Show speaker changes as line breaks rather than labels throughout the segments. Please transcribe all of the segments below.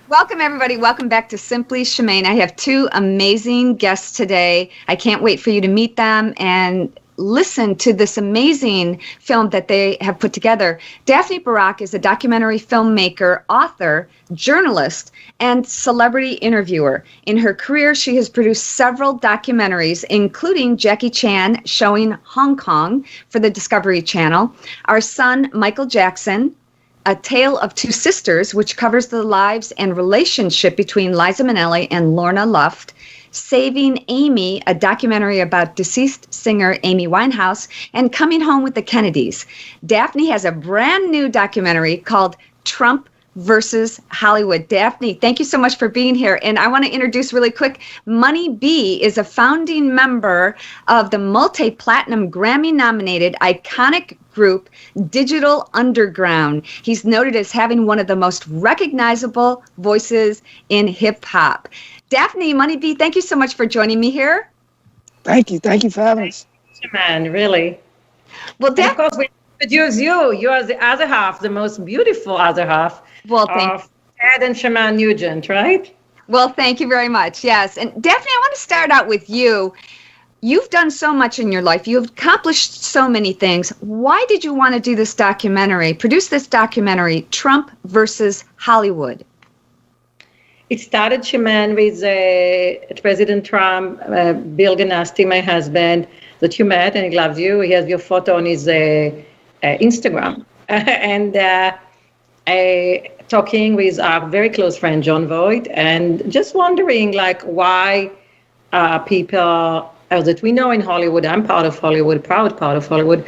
Welcome, everybody. Welcome back to Simply Shemane. I have two amazing guests today. I can't wait for you to meet them and listen to this amazing film that they have put together. Daphne Barak is a documentary filmmaker, author, journalist, and celebrity interviewer. In her career, she has produced several documentaries, including Jackie Chan showing Hong Kong for the Discovery Channel, Our Son, Michael Jackson, A Tale of Two Sisters, which covers the lives and relationship between Liza Minnelli and Lorna Luft, Saving Amy, a documentary about deceased singer Amy Winehouse, and Coming Home with the Kennedys. Daphne has a brand new documentary called Trump versus Hollywood. Daphne, thank you so much for being here. And I want to introduce really quick, Money B is a founding member of the multi-platinum Grammy-nominated iconic group Digital Underground. He's noted as having one of the most recognizable voices in hip-hop. Daphne, Money B, thank you so much for joining me here.
Thank you for having us.
Man, really.
Well,
Of course, we introduce you. You are the other half, the most beautiful other half of Ted and Shemane Nugent, right?
Well, thank you very much. Yes. And Daphne, I want to start out with you. You've done so much in your life. You've accomplished so many things. Why did you want to do this documentary, produce this documentary, Trump versus Hollywood?
It started, Shemane, with President Trump, Bill Ganasty, my husband, that you met, and he loves you. He has your photo on his Instagram. And talking with our very close friend, John Voight, and just wondering, why people that we know in Hollywood, I'm part of Hollywood, proud part of Hollywood,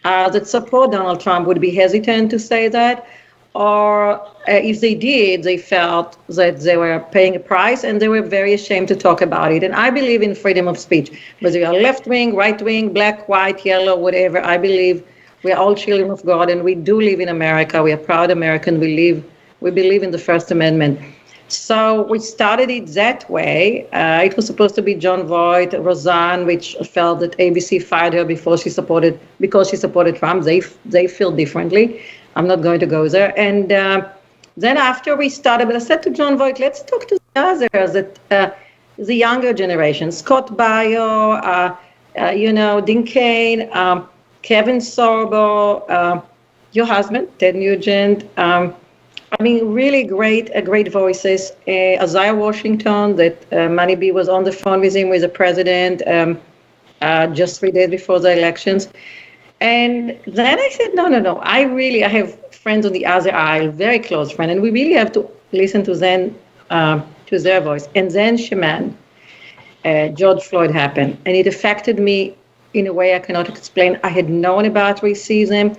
that support Donald Trump would be hesitant to say that. Or if they did, they felt that they were paying a price and they were very ashamed to talk about it. And I believe in freedom of speech, whether you are left wing, right wing, black, white, yellow, whatever. I believe we are all children of God, and we do live in America. We are proud American. We believe in the First Amendment. So we started it that way. It was supposed to be John Voight, Roseanne, which felt that ABC fired her because she supported Trump. They feel differently. I'm not going to go there. And then after we started, but I said to John Voight, let's talk to the others, the younger generation, Scott Baio, Dean Cain, Kevin Sorbo, your husband, Ted Nugent. Really great voices. Isaiah Washington, that Money B was on the phone with him, with the president, just 3 days before the elections. And then I said, no. I have friends on the other aisle, very close friends, and we really have to listen to them, to their voice. And then Shemane, George Floyd happened, and it affected me in a way I cannot explain. I had known about racism,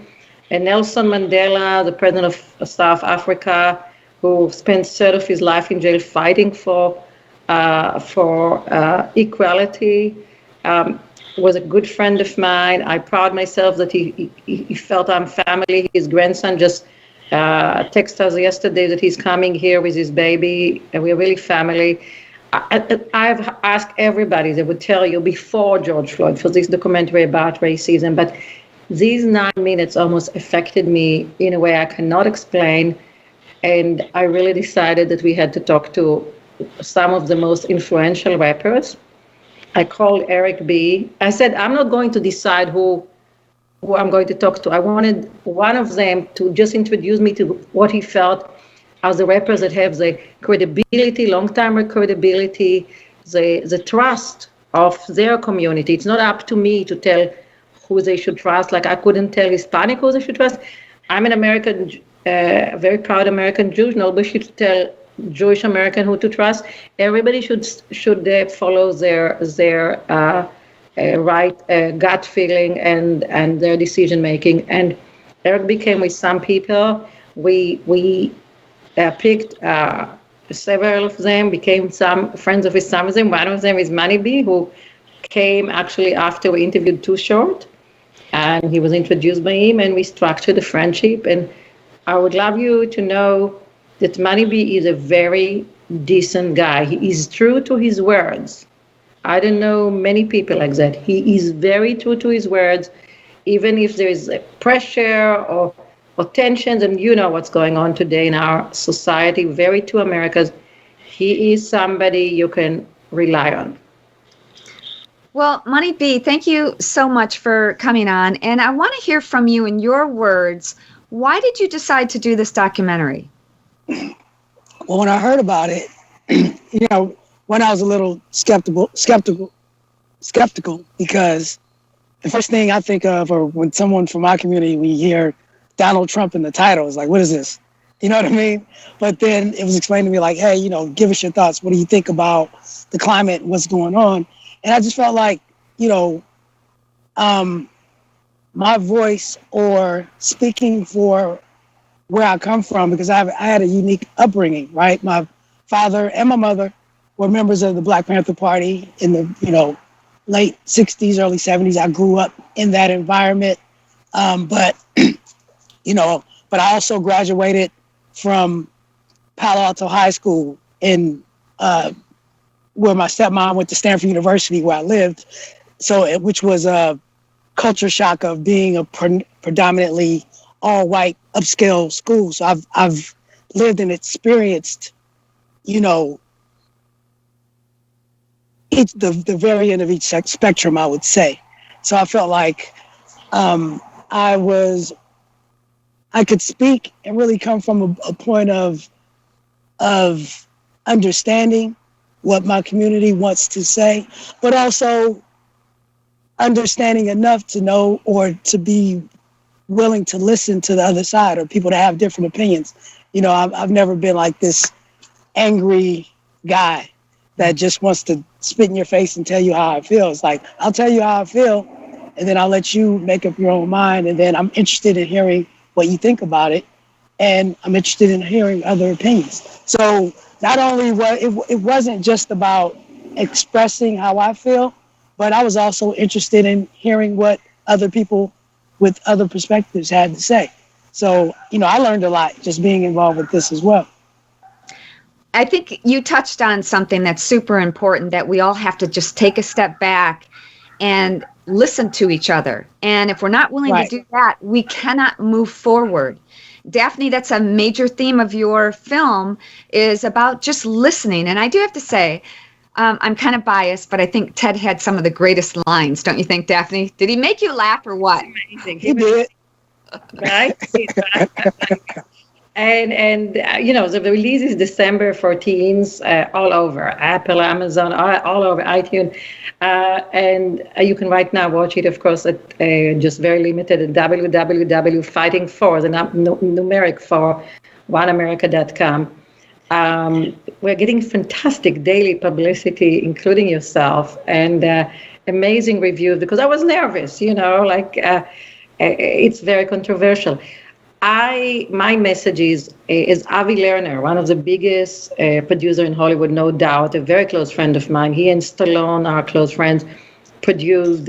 and Nelson Mandela, the president of South Africa, who spent a third of his life in jail fighting for equality. Was a good friend of mine. I proud myself that he felt I'm family. His grandson just texted us yesterday that he's coming here with his baby, and we're really family. I've asked everybody, they would tell you before George Floyd for this documentary about racism, but these 9 minutes almost affected me in a way I cannot explain, and I really decided that we had to talk to some of the most influential rappers. I called Eric B. I said, I'm not going to decide who I'm going to talk to. I wanted one of them to just introduce me to what he felt as the rappers that have the credibility, long-time credibility, the trust of their community. It's not up to me to tell who they should trust. Like I couldn't tell Hispanic who they should trust. I'm an American, very proud American Jew. Nobody should tell Jewish American who to trust. Everybody should follow their gut feeling and their decision making. And Eric became with some people. We picked several of them, became some friends of his. Some of them. One of them is Money B, who came actually after we interviewed Too Short, and he was introduced by him, and we structured a friendship. And I would love you to know that Money B is a very decent guy. He is true to his words. I don't know many people like that. He is very true to his words, even if there is a pressure or or tensions, and you know what's going on today in our society, very two Americas. He is somebody you can rely on.
Well, Money B, thank you so much for coming on. And I want to hear from you in your words. Why did you decide to do this documentary?
Well, when I heard about it, when I was a little skeptical, because the first thing I think of, or when someone from my community, we hear Donald Trump in the title, is like, what is this? You know what I mean? But then it was explained to me like, hey, give us your thoughts. What do you think about the climate, what's going on? And I just felt like, my voice or speaking for where I come from, because I had a unique upbringing, right? My father and my mother were members of the Black Panther Party in the, late 60s, early 70s. I grew up in that environment. But I also graduated from Palo Alto High School where my stepmom went to Stanford University, where I lived. So, which was a culture shock of being a predominantly all-white upscale school. So I've lived and experienced, it's the very end of each spectrum, I would say. So I felt like I could speak and really come from a point of understanding what my community wants to say, but also understanding enough to know or to be willing to listen to the other side or people that have different opinions. I've never been like this angry guy that just wants to spit in your face and tell you how I feel. It's like, I'll tell you how I feel, and then I'll let you make up your own mind, and then I'm interested in hearing what you think about it, and I'm interested in hearing other opinions. So not only it wasn't just about expressing how I feel, but I was also interested in hearing what other people with other perspectives had to say. So, I learned a lot just being involved with this as well.
I think you touched on something that's super important, that we all have to just take a step back and listen to each other. And if we're not willing to do that, we cannot move forward. Daphne, that's a major theme of your film, is about just listening. And I do have to say, I'm kind of biased, but I think Ted had some of the greatest lines, don't you think, Daphne? Did he make you laugh or what?
Amazing.
He did.
Right? And the release is December for teens, all over Apple, Amazon, all over iTunes. And you can right now watch it, of course, at just very limited at www.fighting4, the numeric for oneamerica.com. We're getting fantastic daily publicity, including yourself, and amazing reviews, because I was nervous, it's very controversial. My message is Avi Lerner, one of the biggest producer in Hollywood, no doubt, a very close friend of mine. He and Stallone are close friends, produced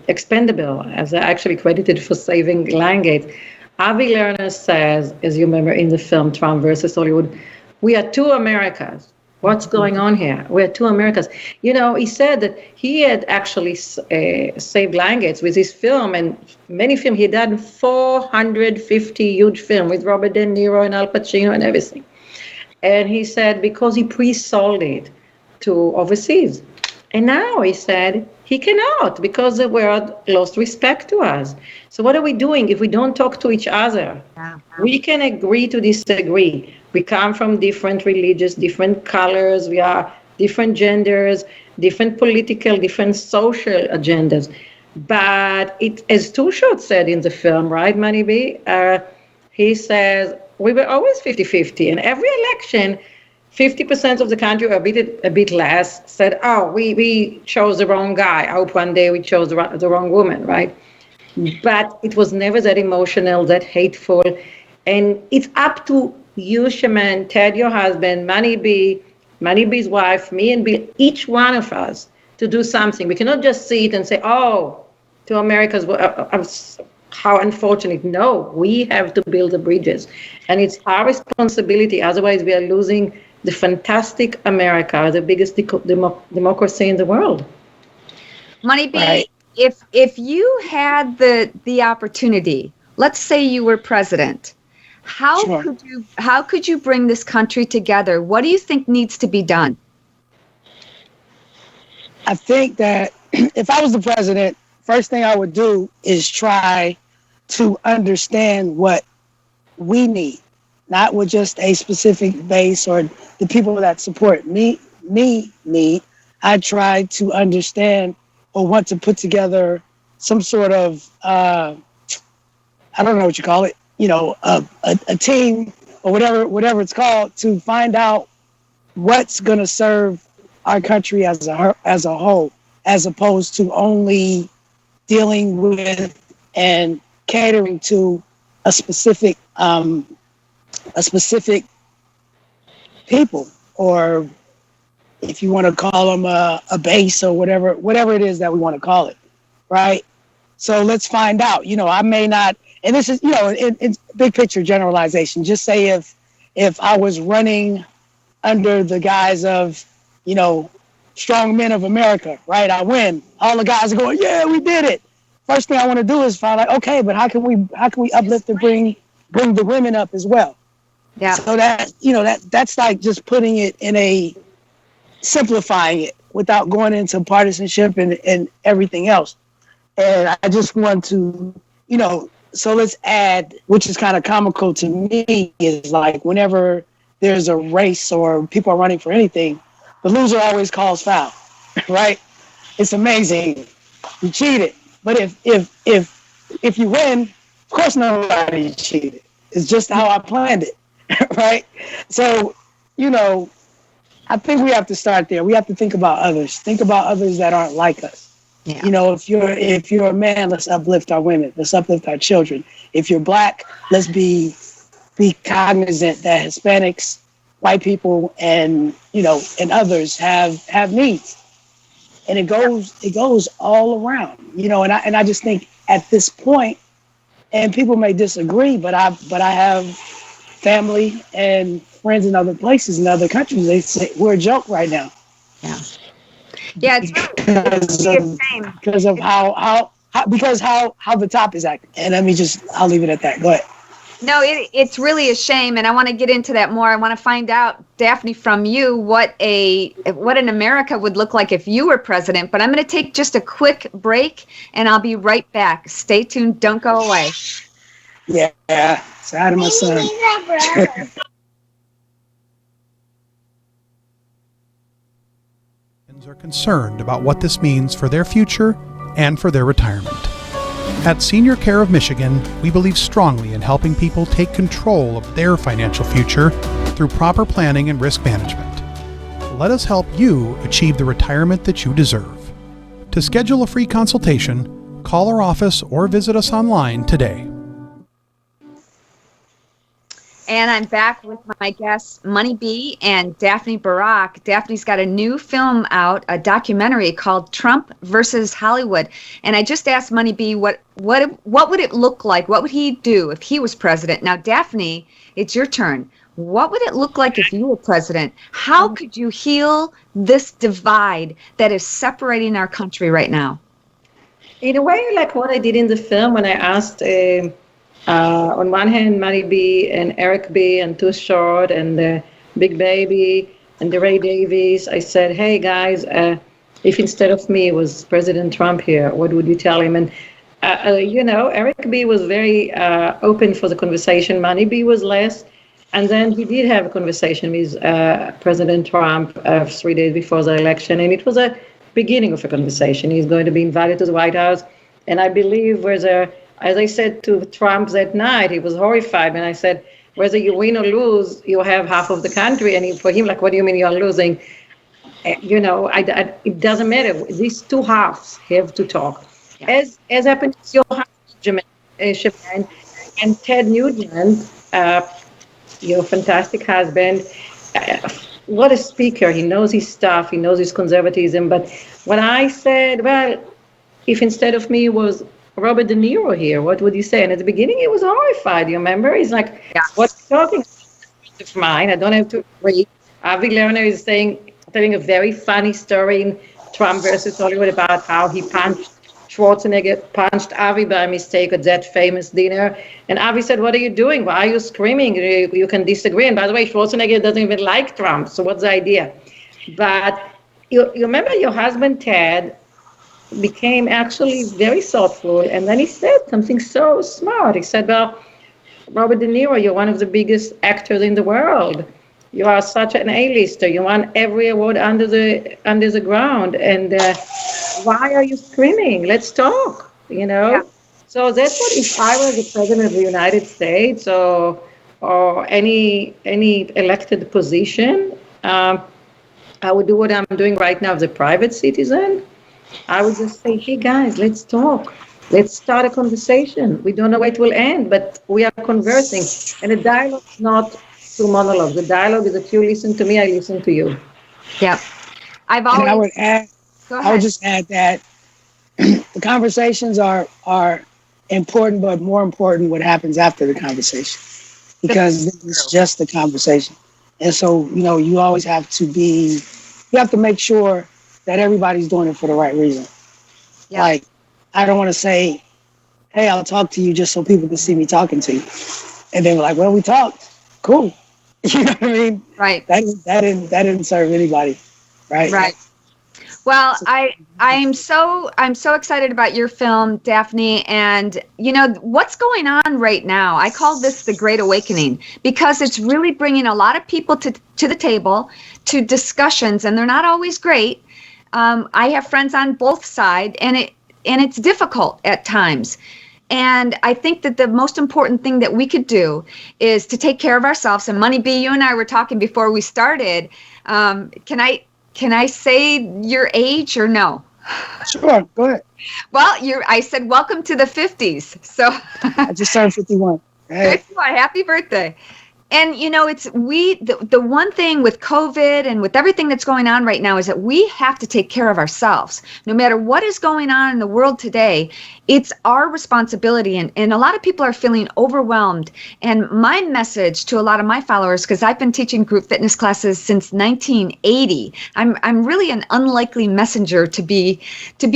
Expendable, as actually credited for saving Lionsgate. Avi Lerner says, as you remember in the film Trump versus Hollywood, we are two Americas. What's going on here? We're two Americas. He said that he had actually saved Lionsgate with his film and many films. He had done 450 huge films with Robert De Niro and Al Pacino and everything. And he said because he pre-sold it to overseas. And now he said he cannot because the world lost respect to us. So what are we doing if we don't talk to each other? Yeah. We can agree to disagree. We come from different religions, different colors. We are different genders, different political, different social agendas. But it, as Too Short said in the film, right, Money B? He says, we were always 50-50. And every election, 50% of the country, or a bit less, said, oh, we chose the wrong guy. I hope one day we chose the wrong woman, right? But it was never that emotional, that hateful. And it's up to you, Shemane, Ted, your husband, Money B's wife, me and Bill, each one of us, to do something. We cannot just see it and say, oh, to America's, how unfortunate. No, we have to build the bridges. And it's our responsibility. Otherwise, we are losing the fantastic America, the biggest democracy in the world.
Money B, if you had the opportunity, let's say you were president.
Sure.
How could you bring this country together? What do you think needs to be done?
I think that if I was the president, first thing I would do is try to understand what we need, not with just a specific base or the people that support me need. I try to understand or want to put together some sort of, I don't know what you call it, a team or whatever it's called, to find out what's going to serve our country as a whole, as opposed to only dealing with and catering to a specific people, or if you want to call them a base or whatever it is that we want to call it, right? So let's find out. I may not, and this is, it's big picture generalization. Just say if I was running under the guise of, strong men of America, right? I win. All the guys are going, yeah, we did it. First thing I want to do is find out, okay, but how can we uplift and bring the women up as well?
Yeah.
So that's like just putting it in simplifying it without going into partisanship and everything else. And I just want to, so let's add, which is kind of comical to me, is like whenever there's a race or people are running for anything, the loser always calls foul, right? It's amazing. You cheated. But if you win, of course nobody cheated. It's just how I planned it, right? So, I think we have to start there. We have to think about others. Think about others that aren't like us.
Yeah.
If you're a man, let's uplift our women. Let's uplift our children. If you're Black, let's be cognizant that Hispanics, white people, and and others have needs. And it goes all around, and I just think at this point, and people may disagree, but I have family and friends in other places, in other countries. They say we're a joke right now.
Yeah, it's
because of how the top is acting. And I'll leave it at that. Go ahead.
No, it's really a shame, and I want to get into that more. I want to find out, Daphne, from you what an America would look like if you were president. But I'm going to take just a quick break, and I'll be right back. Stay tuned. Don't go away.
Yeah, sad of my son.
Are concerned about what this means for their future and for their retirement. At Senior Care of Michigan, we believe strongly in helping people take control of their financial future through proper planning and risk management. Let us help you achieve the retirement that you deserve. To schedule a free consultation, call our office or visit us online today.
And I'm back with my guests, Money B and Daphne Barak. Daphne's got a new film out, a documentary called Trump versus Hollywood. And I just asked Money B what would it look like? What would he do if he was president? Now, Daphne, it's your turn. What would it look like if you were president? How could you heal this divide that is separating our country right now?
In a way, like what I did in the film when I asked on one hand, Money B and Eric B and Too Short and the Big Baby and the Ray Davies, I said, hey guys, if instead of me was President Trump here, what would you tell him? And, Eric B was very open for the conversation. Money B was less. And then he did have a conversation with President Trump 3 days before the election. And it was a beginning of a conversation. He's going to be invited to the White House. And I believe as I said to Trump that night, he was horrified. And I said, whether you win or lose, you have half of the country. And for him, like, what do you mean you're losing? It doesn't matter. These two halves have to talk. Yeah. As happened to your husband, Shemane, and Ted Nugent, your fantastic husband. What a speaker. He knows his stuff. He knows his conservatism. But when I said, well, if instead of me was Robert De Niro here, what would you say? And at the beginning, he was horrified. You remember? He's like, what's talking of mine? I don't have to agree. Avi Lerner is telling a very funny story in Trump versus Hollywood about how he punched Schwarzenegger punched Avi by mistake at that famous dinner. And Avi said, "What are you doing? Why are you screaming? You can disagree." And by the way, Schwarzenegger doesn't even like Trump. So what's the idea? But you remember your husband, Ted, became actually very thoughtful. And then he said something so smart. He said, "Well, Robert De Niro, you're one of the biggest actors in the world. You are such an A-lister. You won every award under the ground. And why are you screaming? Let's talk, you know?" Yeah. So that's what, if I were the president of the United States or any elected position, I would do what I'm doing right now as a private citizen. I would just say, "Hey guys, let's talk. Let's start a conversation. We don't know where it will end, but we are conversing." And the dialogue is not through monologues. The dialogue is that you listen to me, I listen to you.
Yeah. I
would just add that the conversations are important, but more important what happens after the conversation, because it's just the conversation. And so, you always have to make sure that everybody's doing it for the right reason. Yeah. Like, I don't want to say, "Hey, I'll talk to you," just so people can see me talking to you. And then we're like, "Well, we talked. Cool." You know what I mean?
Right.
That didn't serve anybody. Right.
Right. Well, I'm so excited about your film, Daphne, and what's going on right now. I call this the Great Awakening because it's really bringing a lot of people to the table, to discussions, and they're not always great. I have friends on both sides, and it's difficult at times. And I think that the most important thing that we could do is to take care of ourselves. And Money B, you and I were talking before we started. Can I say your age or no?
Sure, go ahead.
Well, I said welcome to the 50s. So
I just turned 51.
Hey. 51, happy birthday. And it's the one thing with COVID and with everything that's going on right now is that we have to take care of ourselves. No matter what is going on in the world today, it's our responsibility. And a lot of people are feeling overwhelmed. And my message to a lot of my followers, because I've been teaching group fitness classes since 1980, I'm really an unlikely messenger to be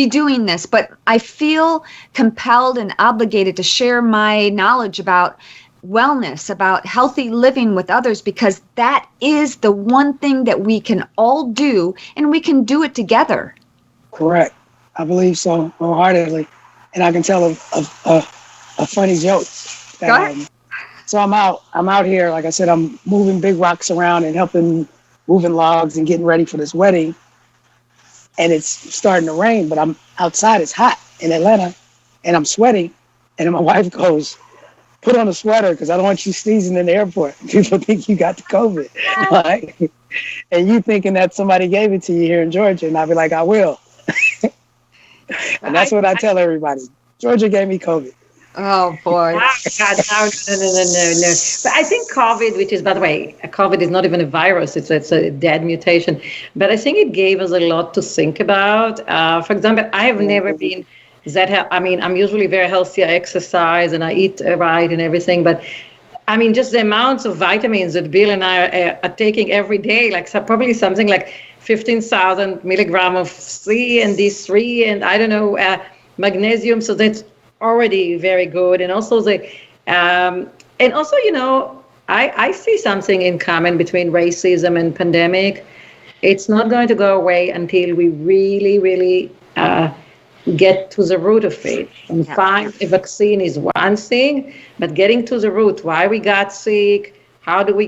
doing this, but I feel compelled and obligated to share my knowledge about wellness, about healthy living with others, because that is the one thing that we can all do, and we can do it together.
Correct. I believe so wholeheartedly. And I can tell a funny joke.
Go ahead.
So I'm out here, like I said, I'm moving big rocks around and moving logs and getting ready for this wedding. And it's starting to rain, but I'm outside, it's hot in Atlanta, and I'm sweating. And my wife goes, "Put on a sweater because I don't want you sneezing in the airport. People think you got the COVID." Like, and you thinking that somebody gave it to you here in Georgia, and I'll be like, "I will." And that's what I tell everybody. Georgia gave me COVID.
Oh, boy.
No. But I think COVID, which is, by the way, COVID is not even a virus. It's a dead mutation. But I think it gave us a lot to think about. For example, I have never been... I'm usually very healthy. I exercise and I eat right and everything. But just the amounts of vitamins that Bill and I are taking every day, probably something like 15,000 milligrams of C and D3 and I don't know, magnesium. So that's already very good. And also I see something in common between racism and pandemic. It's not going to go away until we really, really get to the root of it. And find a vaccine is one thing, but getting to the root, why we got sick, how do we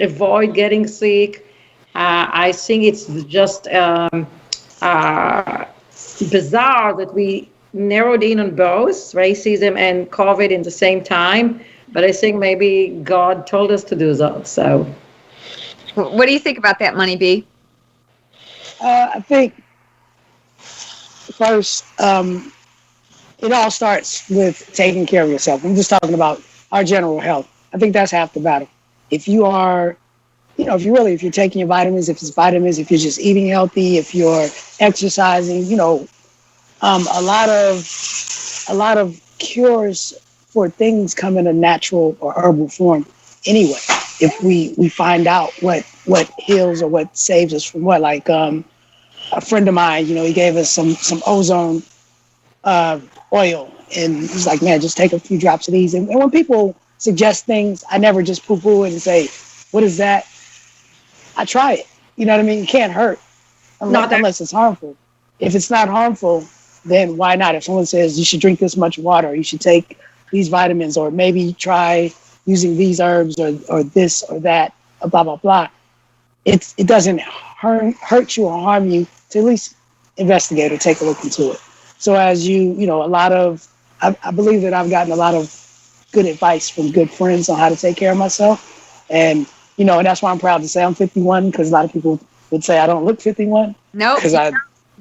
avoid getting sick? I think it's just bizarre that we narrowed in on both racism and COVID in the same time, but I think maybe God told us to do that. So,
what do you think about that, Money B?
I think first, it all starts with taking care of yourself. I'm just talking about our general health. I think that's half the battle. If you are, if you're taking your vitamins, if it's vitamins, if you're just eating healthy, if you're exercising, a lot of cures for things come in a natural or herbal form anyway. If we find out what heals or what saves us from what, like a friend of mine, he gave us some ozone oil. And he's like, man, just take a few drops of these. And when people suggest things, I never just poo-poo it and say, what is that? I try it. You know what I mean? It can't hurt unless it's harmful. If it's not harmful, then why not? If someone says you should drink this much water, you should take these vitamins, or maybe try using these herbs or this or that, blah, blah, blah. It doesn't hurt you or harm you to at least investigate or take a look into it. So as I believe that I've gotten a lot of good advice from good friends on how to take care of myself. And, and that's why I'm proud to say I'm 51, because a lot of people would say I don't look 51.
No,
because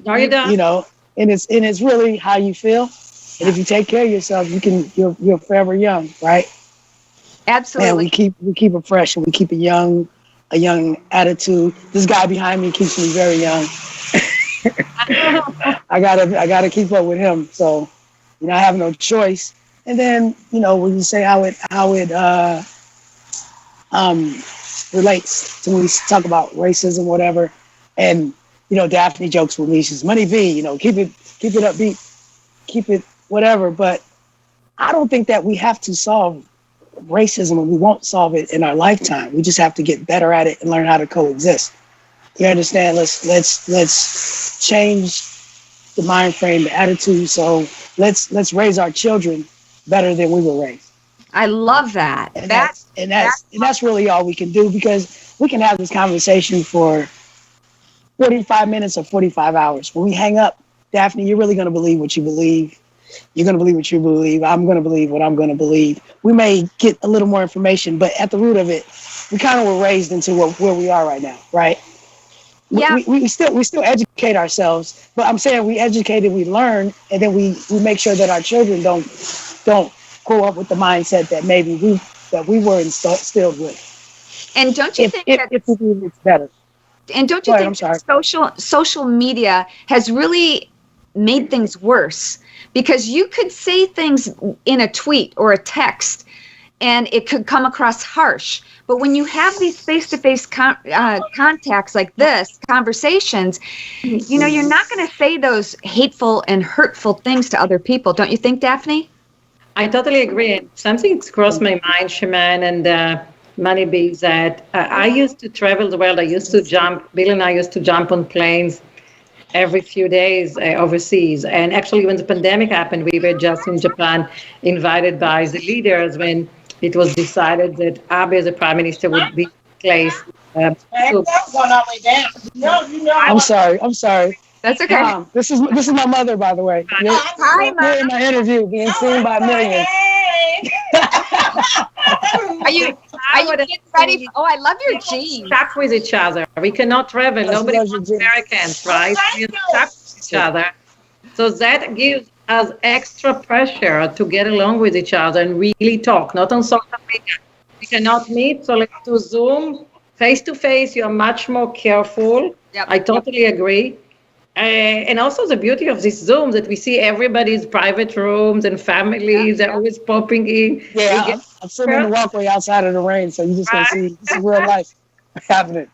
No, you don't.
And it's really how you feel. And if you take care of yourself, you're forever young, right?
absolutely.
And we keep it fresh, and we keep a young attitude. This guy behind me keeps me very young. I gotta keep up with him. So, I have no choice. And then, when you say how it relates to when we talk about racism, whatever, and Daphne jokes with me. She's Money B, keep it upbeat, keep it whatever. But I don't think that we have to solve racism, and we won't solve it in our lifetime. We just have to get better at it and learn how to coexist. You understand? Let's change the mind frame, the attitude. So let's raise our children better than we were raised.
I love that.
And that's really all we can do, because we can have this conversation for 45 minutes or 45 hours. When we hang up, Daphne, you're really going to believe what you believe. You're going to believe what you believe. I'm going to believe what I'm going to believe. We may get a little more information, but at the root of it, we kind of were raised into where we are right now, right?
Yeah.
We still educate ourselves, but I'm saying we educate and we learn, and then we make sure that our children don't grow up with the mindset that maybe we were instilled with.
And don't you think that
if we believe it's better?
And don't you think that social media has really made things worse? Because you could say things in a tweet or a text, and it could come across harsh. But when you have these face-to-face contacts like this, conversations, you're not going to say those hateful and hurtful things to other people. Don't you think, Daphne?
I totally agree. Something's crossed my mind, Shemane and Money B, that I used to travel the world. Bill and I used to jump on planes every few days overseas. And actually, when the pandemic happened, we were just in Japan, invited by the leaders when it was decided that Abe as a prime minister would be placed.
I'm sorry.
That's okay.
Mom, this is my mother, by the way.
Hi, Mom.
You're in my interview, being seen by millions.
Are you getting ready? Oh, I love your jeans.
Stuck with each other. We cannot travel. Nobody wants Americans, right? We're stuck with each other. So that gives us extra pressure to get along with each other and really talk, not on social media. We cannot meet, so let's do Zoom. Face to face, you're much more careful.
Yep.
I totally agree. And also the beauty of this Zoom that we see everybody's private rooms and families. They're always popping in.
Yeah, I'm sitting in the walkway outside of the rain, so you just can see this is real life happening.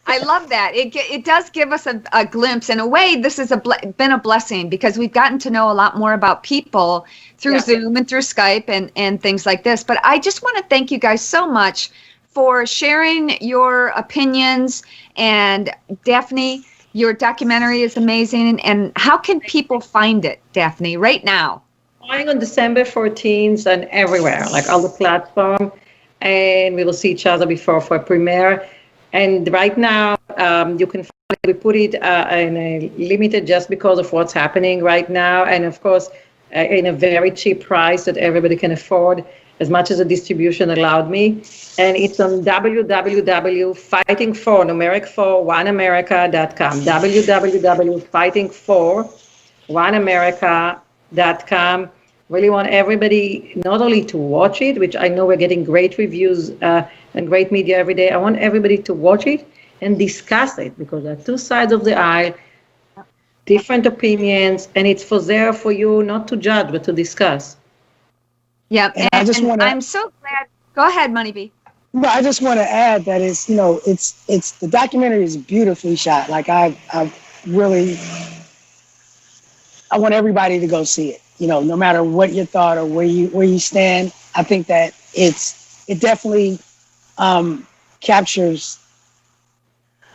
I love that. It does give us a glimpse. In a way, this has been a blessing, because we've gotten to know a lot more about people through Zoom and through Skype and things like this. But I just want to thank you guys so much for sharing your opinions. And Daphne, your documentary is amazing. And how can people find it, Daphne, right now?
Going on December 14th and everywhere, like all the platforms. And we will see each other before for a premiere. And right now, you can find it. We put it in a limited just because of what's happening right now. And of course, in a very cheap price that everybody can afford, as much as the distribution allowed me. And it's on www.fighting4oneamerica.com. www.fighting4oneamerica.com. Really want everybody not only to watch it, which I know we're getting great reviews and great media every day. I want everybody to watch it and discuss it, because there are two sides of the aisle, different opinions, and it's there for you not to judge, but to discuss.
Yeah, and I'm so glad. Go ahead, Money B.
No, I just want to add that it's the documentary is beautifully shot. Like I've really I want everybody to go see it. You know, no matter what your thought or where you stand, I think that it definitely captures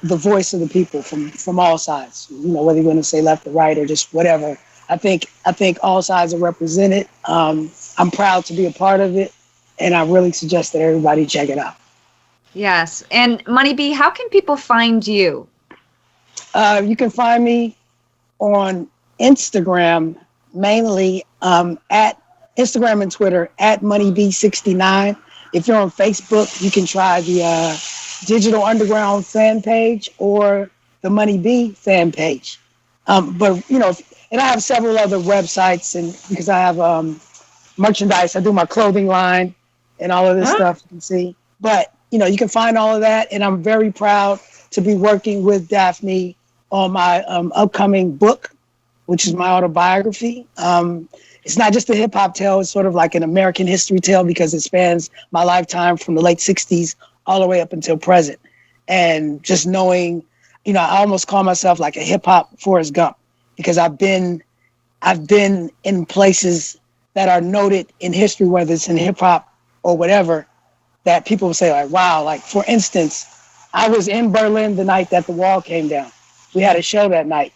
the voice of the people from all sides. You know, whether you're going to say left or right or just whatever. I think all sides are represented. I'm proud to be a part of it, and I really suggest that everybody check it out.
Yes. And Money B, how can people find you?
You can find me on Instagram, mainly at Instagram and Twitter at MoneyB69. If you're on Facebook, you can try the Digital Underground fan page or the Money B fan page. But you know, and I have several other websites, and because I have merchandise, I do my clothing line and all of this stuff you can see. But you know, you can find all of that, and I'm very proud to be working with Daphne on my upcoming book, which is my autobiography. It's not just a hip hop tale; it's sort of like an American history tale because it spans my lifetime from the late '60s all the way up until present. And just knowing, you know, I almost call myself like a hip hop Forrest Gump because I've been in places that are noted in history, whether it's in hip hop or whatever, that people will say like, wow, like for instance, I was in Berlin the night that the wall came down. We had a show that night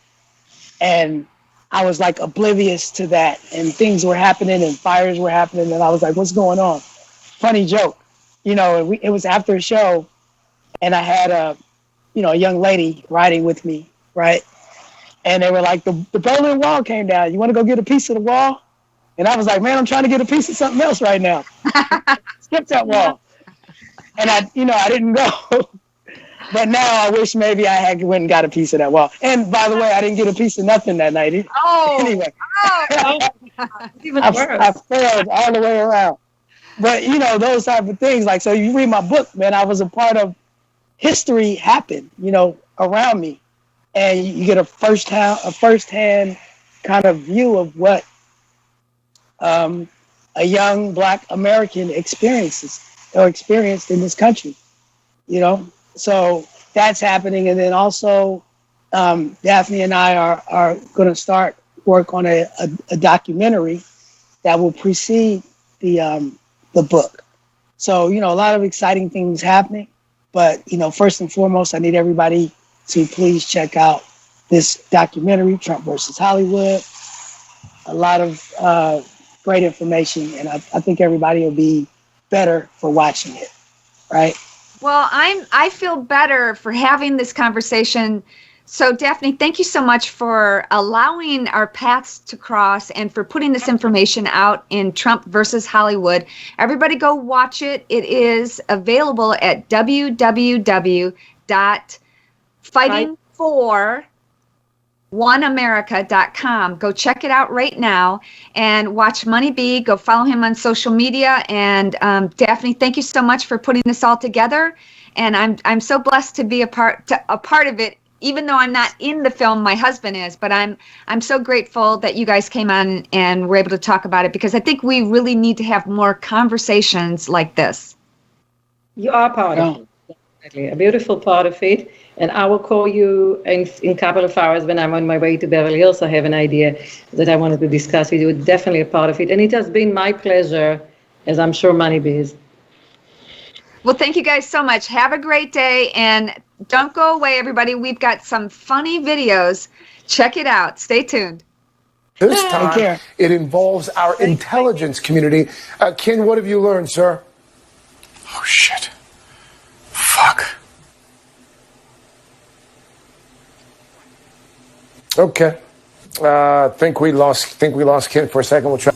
and I was like oblivious to that and things were happening and fires were happening. And I was like, what's going on? Funny joke. You know, it was after a show and I had a young lady riding with me, right? And they were like, the Berlin Wall came down. You want to go get a piece of the wall? And I was like, man, I'm trying to get a piece of something else right now. Skip that wall. And I didn't go. But now I wish maybe I had went and got a piece of that wall. And by the way, I didn't get a piece of nothing that night either.
Oh,
anyway.
Even worse.
I failed all the way around. But, you know, those type of things. Like, so you read my book, man, I was a part of history happen, you know, around me. And you get a first-hand kind of view of what a young Black American experienced in this country, you know? So that's happening. And then also Daphne and I are going to start work on a documentary that will precede the book. So, you know, a lot of exciting things happening. But, you know, first and foremost, I need everybody to please check out this documentary, Trump versus Hollywood. A lot of great information. And I think everybody will be better for watching it. Right.
Well, I feel better for having this conversation. So, Daphne, thank you so much for allowing our paths to cross and for putting this information out in Trump versus Hollywood. Everybody go watch it. It is available at www.fightingfor1america.com. Go check it out right now and watch Money B. Go follow him on social media. And Daphne, thank you so much for putting this all together. And I'm so blessed to be a part of it. Even though I'm not in the film, my husband is, but I'm so grateful that you guys came on and were able to talk about it because I think we really need to have more conversations like this.
You are part of it, definitely. A beautiful part of it. And I will call you in a couple of hours when I'm on my way to Beverly Hills. I have an idea that I wanted to discuss with you. Definitely a part of it. And it has been my pleasure, as I'm sure Money B is.
Well, thank you guys so much. Have a great day. And don't go away, everybody. We've got some funny videos. Check it out. Stay tuned.
This time, it involves our intelligence community. Ken, what have you learned, sir?
Oh, shit. Fuck.
Okay. Think we lost Ken for a second. We'll try.